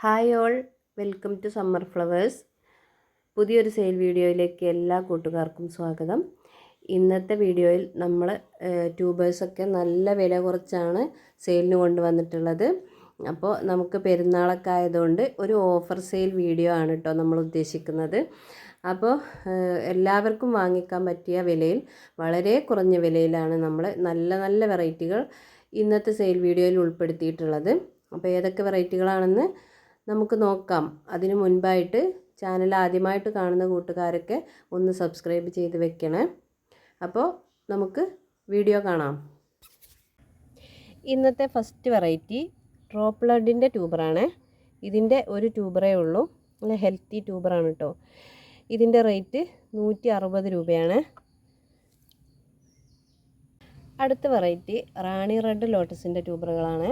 Hi all, welcome to summer flowers. പുതിയൊരു sale വീഡിയോയിലേക്ക് എല്ലാ കൂട്ടുകാർക്കും സ്വാഗതം. ഇന്നത്തെ വീഡിയോയിൽ നമ്മൾ ട്യൂബേഴ്സൊക്കെ നല്ല വില കുറച്ചാണ് സെയിലിന് കൊണ്ടുവന്നിട്ടുള്ളത്. അപ്പോൾ നമുക്ക് പെരുന്നാളൊക്കെ ആയതുകൊണ്ട് ഒരു ഓഫർ സെയിൽ വീഡിയോ ആണ് കേട്ടോ നമ്മൾ ഉദ്ദേശിക്കുന്നത്. അപ്പോൾ എല്ലാവർക്കും വാങ്ങിക്കാൻ പറ്റിയ വിലയിൽ വളരെ കുറഞ്ഞ വിലയിലാണ് നമ്മൾ നല്ല നല്ല വെറൈറ്റികൾ ഇന്നത്തെ സെയിൽ വീഡിയോയിൽ ഉൾപ്പെടുത്തിയിട്ടുള്ളത്. അപ്പോൾ ഏതൊക്കെ വെറൈറ്റികളാണെന്ന് നമുക്ക് നോക്കാം. അതിനു മുൻപായിട്ട് ചാനൽ ആദ്യമായിട്ട് കാണുന്ന കൂട്ടുകാരൊക്കെ ഒന്ന് സബ്സ്ക്രൈബ് ചെയ്ത് വെക്കണേ. അപ്പോൾ നമുക്ക് വീഡിയോ കാണാം. ഇന്നത്തെ ഫസ്റ്റ് വെറൈറ്റി ഡ്രോപ്പ് ബ്ലഡിൻ്റെ ട്യൂബറാണ്. ഇതിൻ്റെ ഒരു ട്യൂബറേ ഉള്ളൂ, നല്ല ഹെൽത്തി ട്യൂബറാണ് കേട്ടോ. ഇതിൻ്റെ റേറ്റ് 160 രൂപയാണ്. അടുത്ത വെറൈറ്റി റാണി റെഡ് ലോട്ടസിൻ്റെ ട്യൂബറുകളാണ്.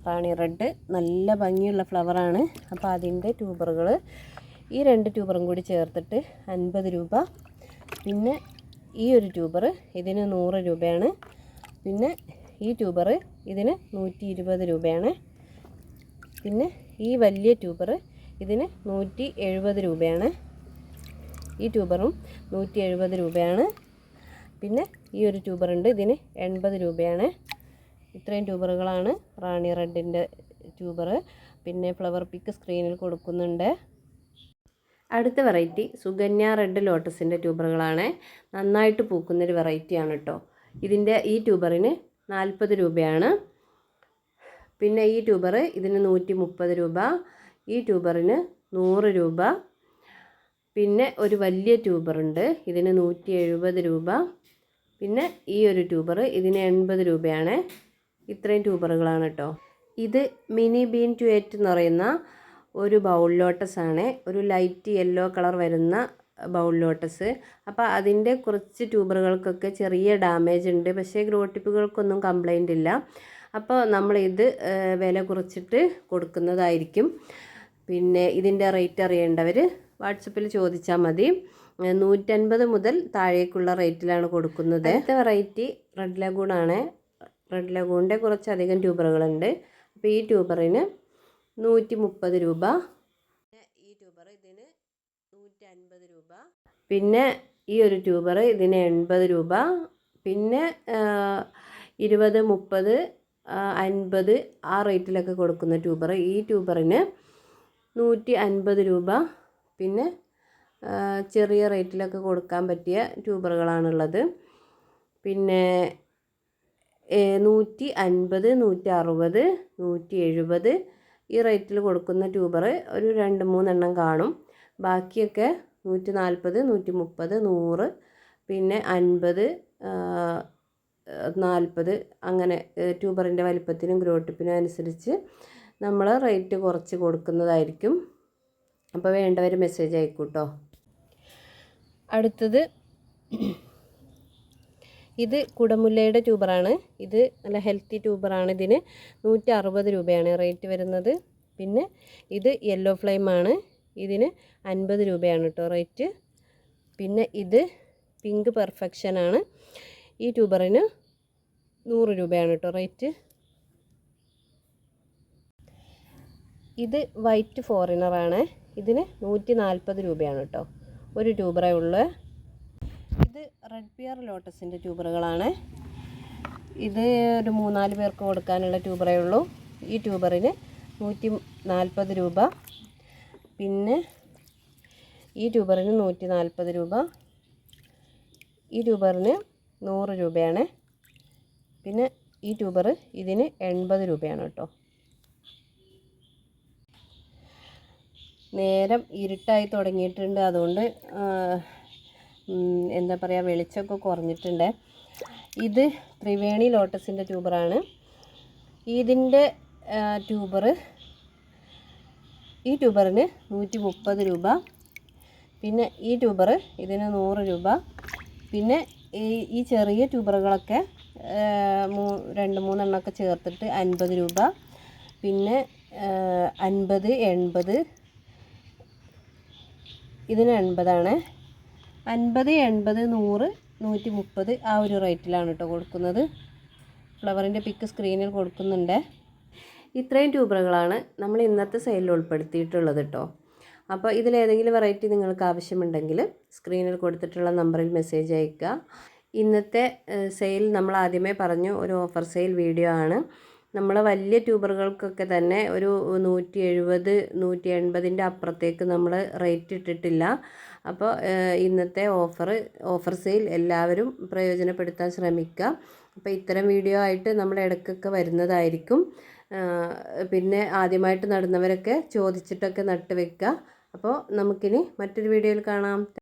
റാണി റെഡ് നല്ല ഭംഗിയുള്ള ഫ്ലവറാണ്. അപ്പോൾ അതിൻ്റെ ട്യൂബറുകൾ ഈ 2 ട്യൂബറും കൂടി ചേർത്തിട്ട് 50 രൂപ. പിന്നെ ഈ ഒരു ട്യൂബർ ഇതിന് 100 രൂപയാണ്. പിന്നെ ഈ ട്യൂബർ ഇതിന് 120 രൂപയാണ്. പിന്നെ ഈ വലിയ ട്യൂബർ ഇതിന് 170 രൂപയാണ്. ഈ ട്യൂബറും 170 രൂപയാണ്. പിന്നെ ഈ ഒരു ട്യൂബറുണ്ട്, ഇതിന് 80 രൂപയാണ്. ഇത്രയും ട്യൂബറുകളാണ് റാണി റെഡിൻ്റെ ട്യൂബർ. പിന്നെ ഫ്ലവർ പിക്ക് സ്ക്രീനിൽ കൊടുക്കുന്നുണ്ട്. അടുത്ത വെറൈറ്റി സുകന്യ റെഡ് ലോട്ടസിൻ്റെ ട്യൂബറുകളാണ്. നന്നായിട്ട് പൂക്കുന്നൊരു വെറൈറ്റിയാണ് കേട്ടോ. ഇതിൻ്റെ ഈ ട്യൂബറിന് 40 രൂപയാണ്. പിന്നെ ഈ ട്യൂബർ ഇതിന് 130 രൂപ. ഈ ട്യൂബറിന് 100 രൂപ. പിന്നെ ഒരു വലിയ ട്യൂബറുണ്ട്, ഇതിന് 170 രൂപ. പിന്നെ ഈ ഒരു ട്യൂബർ ഇതിന് 80 രൂപയാണ്. ഇത്രയും ട്യൂബറുകളാണ് കേട്ടോ. ഇത് മിനി ബീൻ ട്യൂറ്റ് എന്ന് പറയുന്ന ഒരു ബൗൾ ലോട്ടസ് ആണ്. ഒരു ലൈറ്റ് യെല്ലോ കളർ വരുന്ന ബൗൾ ലോട്ടസ്. അപ്പോൾ അതിൻ്റെ കുറച്ച് ട്യൂബറുകൾക്കൊക്കെ ചെറിയ ഡാമേജ് ഉണ്ട്, പക്ഷേ ഗ്രോ ടിപ്പുകൾക്കൊന്നും കംപ്ലൈൻ്റ് ഇല്ല. അപ്പോൾ നമ്മളിത് വില കുറച്ചിട്ട് കൊടുക്കുന്നതായിരിക്കും. പിന്നെ ഇതിൻ്റെ റേറ്റ് അറിയേണ്ടവർ വാട്സപ്പിൽ ചോദിച്ചാൽ മതി. 150 മുതൽ താഴേക്കുള്ള റേറ്റിലാണ് കൊടുക്കുന്നത്. അടുത്ത വെറൈറ്റി റെഡ് ലഗൂണാണ്. റെഡ് ലഗൂണിൻ്റെ കുറച്ചധികം ട്യൂബറുകളുണ്ട്. അപ്പോൾ ഈ ട്യൂബറിന് 130 രൂപ. ഈ ട്യൂബർ ഇതിന് 150 രൂപ. പിന്നെ ഈ ഒരു ട്യൂബർ ഇതിന് 80 രൂപ. പിന്നെ 20, 30, 50 ആ റേറ്റിലൊക്കെ കൊടുക്കുന്ന ട്യൂബർ, ഈ ട്യൂബറിന് 150 രൂപ. പിന്നെ ചെറിയ റേറ്റിലൊക്കെ കൊടുക്കാൻ പറ്റിയ ട്യൂബറുകളാണുള്ളത്. പിന്നെ 150, 160, 170 ഈ റേറ്റിൽ കൊടുക്കുന്ന ട്യൂബർ ഒരു 2-3 എണ്ണം കാണും. ബാക്കിയൊക്കെ 140, 130, 100, പിന്നെ 50, 40 അങ്ങനെ ട്യൂബറിൻ്റെ വലിപ്പത്തിനും ഗ്രോട്ടിപ്പിനും അനുസരിച്ച് നമ്മൾ റേറ്റ് കുറച്ച് കൊടുക്കുന്നതായിരിക്കും. അപ്പോൾ വേണ്ടവർ മെസ്സേജ് അയക്കൂട്ടോ. അടുത്തത് ഇത് കുടമുല്ലയുടെ ട്യൂബറാണ്. ഇത് നല്ല ഹെൽത്തി ട്യൂബറാണ്. ഇതിന് 160 രൂപയാണ് റേറ്റ് വരുന്നത്. പിന്നെ ഇത് യെല്ലോ ഫ്ലെയിമാണ്. ഇതിന് 50 രൂപയാണ് കേട്ടോ റേറ്റ്. പിന്നെ ഇത് പിങ്ക് പെർഫെക്ഷനാണ്. ഈ ട്യൂബറിന് 100 രൂപയാണ് കേട്ടോ റേറ്റ്. ഇത് വൈറ്റ് ഫോറിനറാണ്. ഇതിന് 140 രൂപയാണ് കേട്ടോ. ഒരു ട്യൂബറേ ഉള്ളൂ. ഇത് റെഡ് പിയർ ലോട്ടസിൻ്റെ ട്യൂബറുകളാണ്. ഇത് ഒരു 3-4 പേർക്ക് കൊടുക്കാനുള്ള ട്യൂബറേ ഉള്ളൂ. ഈ ട്യൂബറിന് 140 രൂപ. പിന്നെ ഈ ട്യൂബറിന് 140 രൂപ. ഈ ട്യൂബറിന് 100 രൂപയാണ്. പിന്നെ ഈ ട്യൂബർ ഇതിന് 80 രൂപയാണ് കേട്ടോ. നേരം ഇരുട്ടായി തുടങ്ങിയിട്ടുണ്ട്, അതുകൊണ്ട് എന്താ പറയുക, വെളിച്ചമൊക്കെ കുറഞ്ഞിട്ടുണ്ട്. ഇത് ത്രിവേണി ലോട്ടസിൻ്റെ ട്യൂബറാണ്. ഇതിൻ്റെ ഈ ട്യൂബറിന് 130 രൂപ. പിന്നെ ഈ ട്യൂബർ ഇതിന് 100 രൂപ. പിന്നെ ഈ ചെറിയ ട്യൂബറുകളൊക്കെ 2-3 എണ്ണമൊക്കെ ചേർത്തിട്ട് 50 രൂപ. പിന്നെ 50, 80 ഇതിന് 80ആണ്. 50, 80, 100, 130 ആ ഒരു റേറ്റിലാണ് കേട്ടോ കൊടുക്കുന്നത്. ഫ്ലവറിൻ്റെ പിക്ക് സ്ക്രീനിൽ കൊടുക്കുന്നുണ്ട്. ഇത്രയും ട്യൂബറുകളാണ് നമ്മൾ ഇന്നത്തെ സെയിലിൽ ഉൾപ്പെടുത്തിയിട്ടുള്ളത് കേട്ടോ. അപ്പോൾ ഇതിലേതെങ്കിലും വെറൈറ്റി നിങ്ങൾക്ക് ആവശ്യമുണ്ടെങ്കിൽ സ്ക്രീനിൽ കൊടുത്തിട്ടുള്ള നമ്പറിൽ മെസ്സേജ് അയയ്ക്കുക. ഇന്നത്തെ സെയിൽ നമ്മൾ ആദ്യമേ പറഞ്ഞു ഒരു ഓഫർ സെയിൽ വീഡിയോ ആണ്. നമ്മൾ വലിയ ട്യൂബറുകൾക്കൊക്കെ തന്നെ ഒരു 170 180ൻ്റെ അപ്പുറത്തേക്ക് നമ്മൾ റേറ്റ് ഇട്ടിട്ടില്ല. അപ്പോൾ ഇന്നത്തെ ഓഫർ സെയിൽ എല്ലാവരും പ്രയോജനപ്പെടുത്താൻ ശ്രമിക്കുക. അപ്പോൾ ഇത്തരം വീഡിയോ ആയിട്ട് നമ്മൾ ഇടയ്ക്കൊക്കെ വരുന്നതായിരിക്കും. പിന്നെ ആദ്യമായിട്ട് നടുന്നവരൊക്കെ ചോദിച്ചിട്ടൊക്കെ നട്ട് വെക്കുക. അപ്പോൾ നമുക്കിനി മറ്റൊരു വീഡിയോയിൽ കാണാം.